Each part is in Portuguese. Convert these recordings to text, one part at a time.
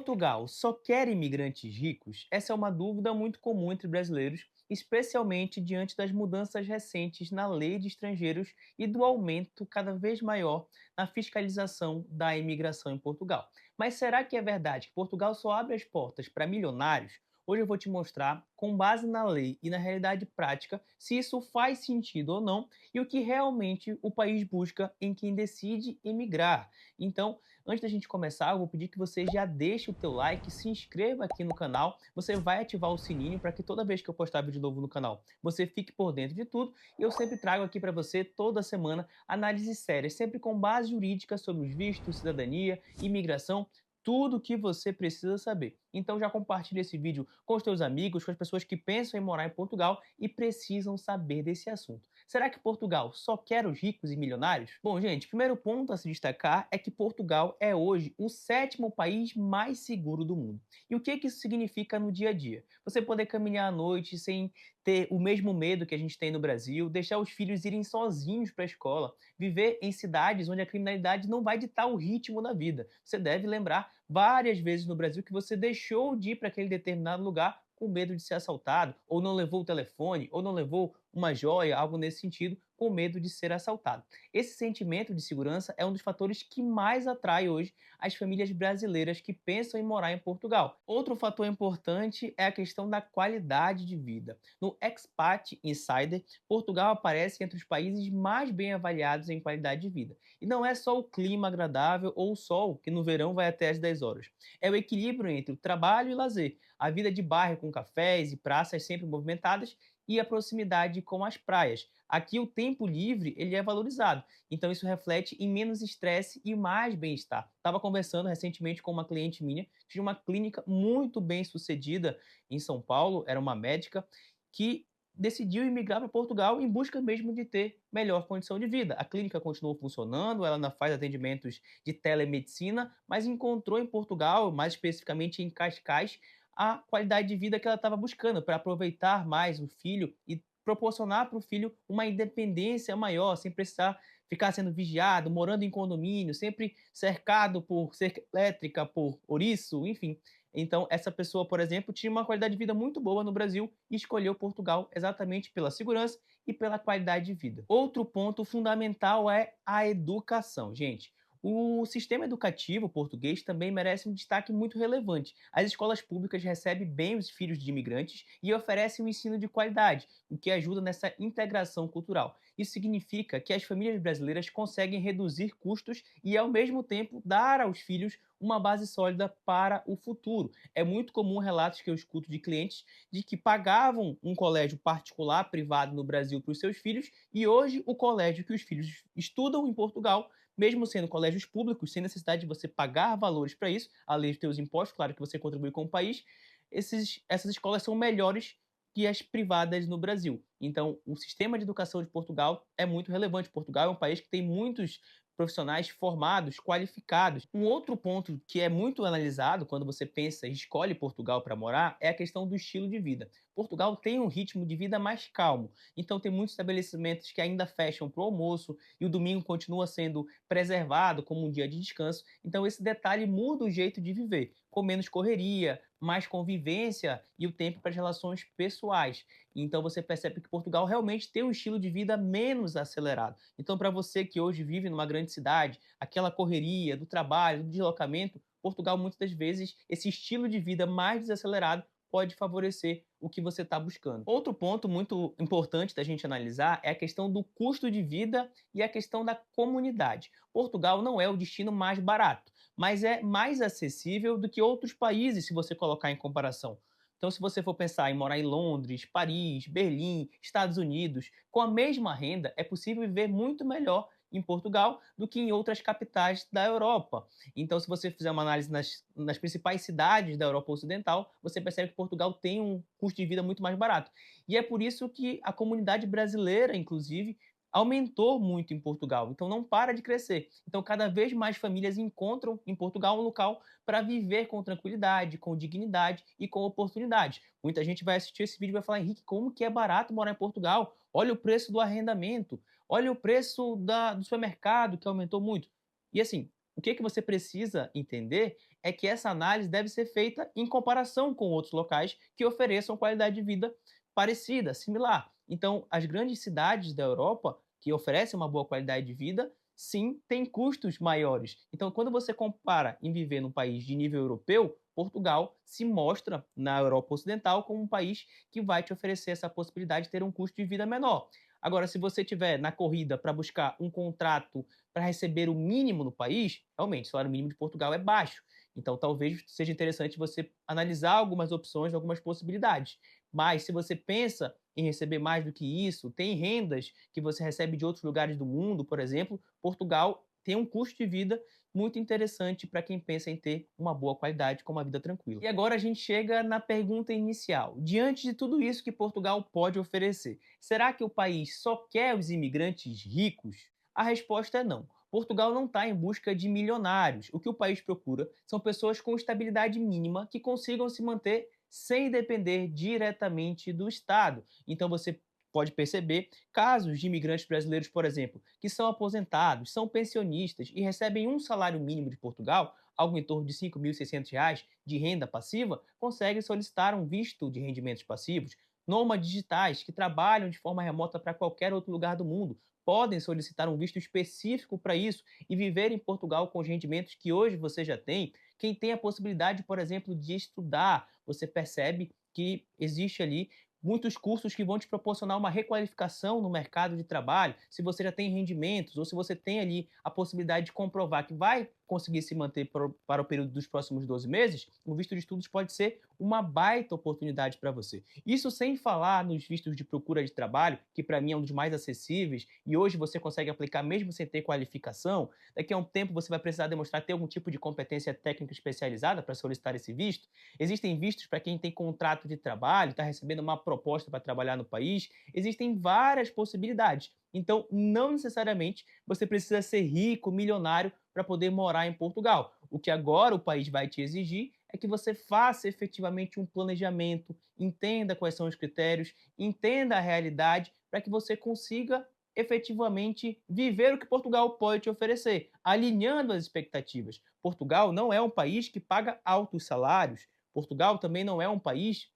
Portugal só quer imigrantes ricos? Essa é uma dúvida muito comum entre brasileiros, especialmente diante das mudanças recentes na lei de estrangeiros e do aumento cada vez maior na fiscalização da imigração em Portugal. Mas será que é verdade que Portugal só abre as portas para milionários? Hoje eu vou te mostrar, com base na lei e na realidade prática, se isso faz sentido ou não e o que realmente o país busca em quem decide emigrar. Então, antes da gente começar, eu vou pedir que você já deixe o teu like, se inscreva aqui no canal, você vai ativar o sininho para que toda vez que eu postar vídeo novo no canal, você fique por dentro de tudo. E eu sempre trago aqui para você, toda semana, análises sérias, sempre com base jurídica sobre os vistos, cidadania, imigração, tudo o que você precisa saber. Então já compartilhe esse vídeo com os teus amigos, com as pessoas que pensam em morar em Portugal e precisam saber desse assunto. Será que Portugal só quer os ricos e milionários? Bom, gente, o primeiro ponto a se destacar é que Portugal é hoje o sétimo país mais seguro do mundo. E o que isso significa no dia a dia? Você poder caminhar à noite sem ter o mesmo medo que a gente tem no Brasil, deixar os filhos irem sozinhos para a escola, viver em cidades onde a criminalidade não vai ditar o ritmo da vida. Você deve lembrar várias vezes no Brasil que você deixou de ir para aquele determinado lugar com medo de ser assaltado, ou não levou o telefone, ou não levou uma joia, algo nesse sentido, com medo de ser assaltado. Esse sentimento de segurança é um dos fatores que mais atrai hoje as famílias brasileiras que pensam em morar em Portugal. Outro fator importante é a questão da qualidade de vida. No Expat Insider, Portugal aparece entre os países mais bem avaliados em qualidade de vida. E não é só o clima agradável ou o sol, que no verão vai até às 10 horas. É o equilíbrio entre o trabalho e o lazer, a vida de bairro com cafés e praças sempre movimentadas e a proximidade com as praias. Aqui o tempo livre ele é valorizado, então isso reflete em menos estresse e mais bem-estar. Estava conversando recentemente com uma cliente minha, que tinha uma clínica muito bem sucedida em São Paulo, era uma médica, que decidiu emigrar para Portugal em busca mesmo de ter melhor condição de vida. A clínica continuou funcionando, ela ainda faz atendimentos de telemedicina, mas encontrou em Portugal, mais especificamente em Cascais, a qualidade de vida que ela estava buscando, para aproveitar mais o filho e proporcionar para o filho uma independência maior, sem precisar ficar sendo vigiado, morando em condomínio, sempre cercado por cerca elétrica, por ouriço, enfim. Então, essa pessoa, por exemplo, tinha uma qualidade de vida muito boa no Brasil e escolheu Portugal exatamente pela segurança e pela qualidade de vida. Outro ponto fundamental é a educação. Gente, o sistema educativo português também merece um destaque muito relevante. As escolas públicas recebem bem os filhos de imigrantes e oferecem um ensino de qualidade, o que ajuda nessa integração cultural. Isso significa que as famílias brasileiras conseguem reduzir custos e, ao mesmo tempo, dar aos filhos uma base sólida para o futuro. É muito comum relatos que eu escuto de clientes de que pagavam um colégio particular, privado no Brasil para os seus filhos, e hoje o colégio que os filhos estudam em Portugal, mesmo sendo colégios públicos, sem necessidade de você pagar valores para isso, além de ter os impostos, claro que você contribui com o país, essas escolas são melhores que as privadas no Brasil. Então, o sistema de educação de Portugal é muito relevante. Portugal é um país que tem muitos profissionais formados, qualificados. Um outro ponto que é muito analisado quando você pensa e escolhe Portugal para morar é a questão do estilo de vida. Portugal tem um ritmo de vida mais calmo, então tem muitos estabelecimentos que ainda fecham para o almoço e o domingo continua sendo preservado como um dia de descanso. Então esse detalhe muda o jeito de viver, com menos correria, mais convivência e o tempo para as relações pessoais. Então você percebe que Portugal realmente tem um estilo de vida menos acelerado. Então, para você que hoje vive numa grande cidade, aquela correria do trabalho, do deslocamento, Portugal, muitas das vezes, esse estilo de vida mais desacelerado pode favorecer o que você está buscando. Outro ponto muito importante da gente analisar é a questão do custo de vida e a questão da comunidade. Portugal não é o destino mais barato, mas é mais acessível do que outros países, se você colocar em comparação. Então, se você for pensar em morar em Londres, Paris, Berlim, Estados Unidos, com a mesma renda, é possível viver muito melhor em Portugal do que em outras capitais da Europa. Então, se você fizer uma análise nas principais cidades da Europa Ocidental, você percebe que Portugal tem um custo de vida muito mais barato. E é por isso que a comunidade brasileira, inclusive, aumentou muito em Portugal, então não para de crescer. Então, cada vez mais famílias encontram em Portugal um local para viver com tranquilidade, com dignidade e com oportunidade. Muita gente vai assistir esse vídeo e vai falar: Henrique, como que é barato morar em Portugal? Olha o preço do arrendamento, olha o preço do supermercado que aumentou muito. E assim, o que você precisa entender é que essa análise deve ser feita em comparação com outros locais que ofereçam qualidade de vida parecida, similar. Então, as grandes cidades da Europa que oferecem uma boa qualidade de vida, sim, têm custos maiores. Então, quando você compara em viver num país de nível europeu, Portugal se mostra na Europa Ocidental como um país que vai te oferecer essa possibilidade de ter um custo de vida menor. Agora, se você estiver na corrida para buscar um contrato para receber o mínimo no país, realmente, o salário mínimo de Portugal é baixo. Então, talvez seja interessante você analisar algumas opções, algumas possibilidades. Mas, se você pensa em receber mais do que isso, tem rendas que você recebe de outros lugares do mundo, por exemplo, Portugal tem um custo de vida muito interessante para quem pensa em ter uma boa qualidade com uma vida tranquila. E agora a gente chega na pergunta inicial. Diante de tudo isso que Portugal pode oferecer, será que o país só quer os imigrantes ricos? A resposta é não. Portugal não está em busca de milionários. O que o país procura são pessoas com estabilidade mínima que consigam se manter sem depender diretamente do Estado. Então você pode perceber casos de imigrantes brasileiros, por exemplo, que são aposentados, são pensionistas e recebem um salário mínimo de Portugal, algo em torno de R$ 5.600 de renda passiva, conseguem solicitar um visto de rendimentos passivos. Nômades digitais que trabalham de forma remota para qualquer outro lugar do mundo podem solicitar um visto específico para isso e viver em Portugal com os rendimentos que hoje você já tem. Quem tem a possibilidade, por exemplo, de estudar, você percebe que existe ali muitos cursos que vão te proporcionar uma requalificação no mercado de trabalho, se você já tem rendimentos ou se você tem ali a possibilidade de comprovar que vai conseguir se manter para o período dos próximos 12 meses, o visto de estudos pode ser uma baita oportunidade para você. Isso sem falar nos vistos de procura de trabalho, que para mim é um dos mais acessíveis e hoje você consegue aplicar mesmo sem ter qualificação. Daqui a um tempo você vai precisar demonstrar ter algum tipo de competência técnica especializada para solicitar esse visto. Existem vistos para quem tem contrato de trabalho, está recebendo uma proposta para trabalhar no país. Existem várias possibilidades. Então, não necessariamente você precisa ser rico, milionário, para poder morar em Portugal. O que agora o país vai te exigir é que você faça efetivamente um planejamento, entenda quais são os critérios, entenda a realidade, para que você consiga efetivamente viver o que Portugal pode te oferecer, alinhando as expectativas. Portugal não é um país que paga altos salários. Portugal também não é um país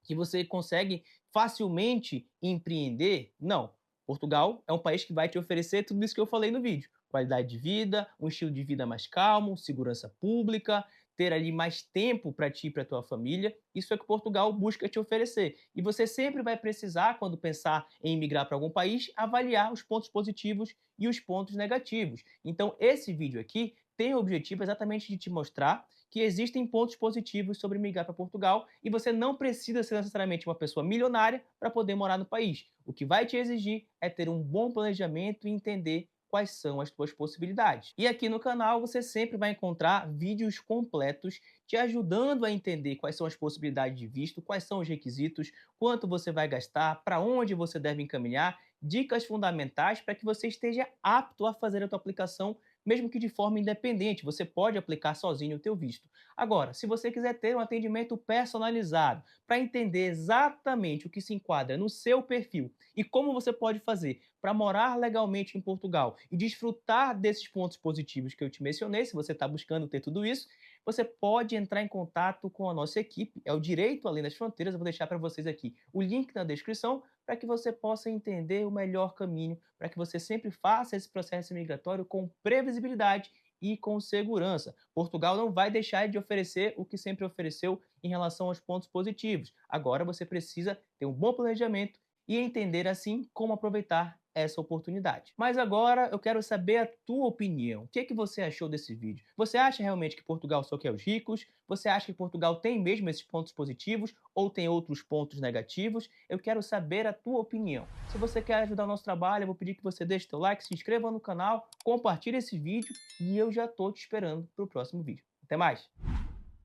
que você consegue facilmente empreender. Não. Portugal é um país que vai te oferecer tudo isso que eu falei no vídeo. Qualidade de vida, um estilo de vida mais calmo, segurança pública, ter ali mais tempo para ti e para tua família. Isso é que Portugal busca te oferecer. E você sempre vai precisar, quando pensar em migrar para algum país, avaliar os pontos positivos e os pontos negativos. Então, esse vídeo aqui tem o objetivo exatamente de te mostrar que existem pontos positivos sobre migrar para Portugal e você não precisa ser necessariamente uma pessoa milionária para poder morar no país. O que vai te exigir é ter um bom planejamento e entender quais são as suas possibilidades. E aqui no canal você sempre vai encontrar vídeos completos te ajudando a entender quais são as possibilidades de visto, quais são os requisitos, quanto você vai gastar, para onde você deve encaminhar, dicas fundamentais para que você esteja apto a fazer a sua aplicação mesmo que de forma independente, você pode aplicar sozinho o teu visto. Agora, se você quiser ter um atendimento personalizado para entender exatamente o que se enquadra no seu perfil e como você pode fazer para morar legalmente em Portugal e desfrutar desses pontos positivos que eu te mencionei, se você está buscando ter tudo isso, você pode entrar em contato com a nossa equipe, é o Direito Além das Fronteiras, eu vou deixar para vocês aqui o link na descrição para que você possa entender o melhor caminho, para que você sempre faça esse processo migratório com previsibilidade e com segurança. Portugal não vai deixar de oferecer o que sempre ofereceu em relação aos pontos positivos. Agora você precisa ter um bom planejamento e entender assim como aproveitar essa oportunidade. Mas agora eu quero saber a tua opinião. O que é que você achou desse vídeo? Você acha realmente que Portugal só quer os ricos? Você acha que Portugal tem mesmo esses pontos positivos ou tem outros pontos negativos? Eu quero saber a tua opinião. Se você quer ajudar o nosso trabalho, eu vou pedir que você deixe seu like, se inscreva no canal, compartilhe esse vídeo e eu já estou te esperando para o próximo vídeo. Até mais!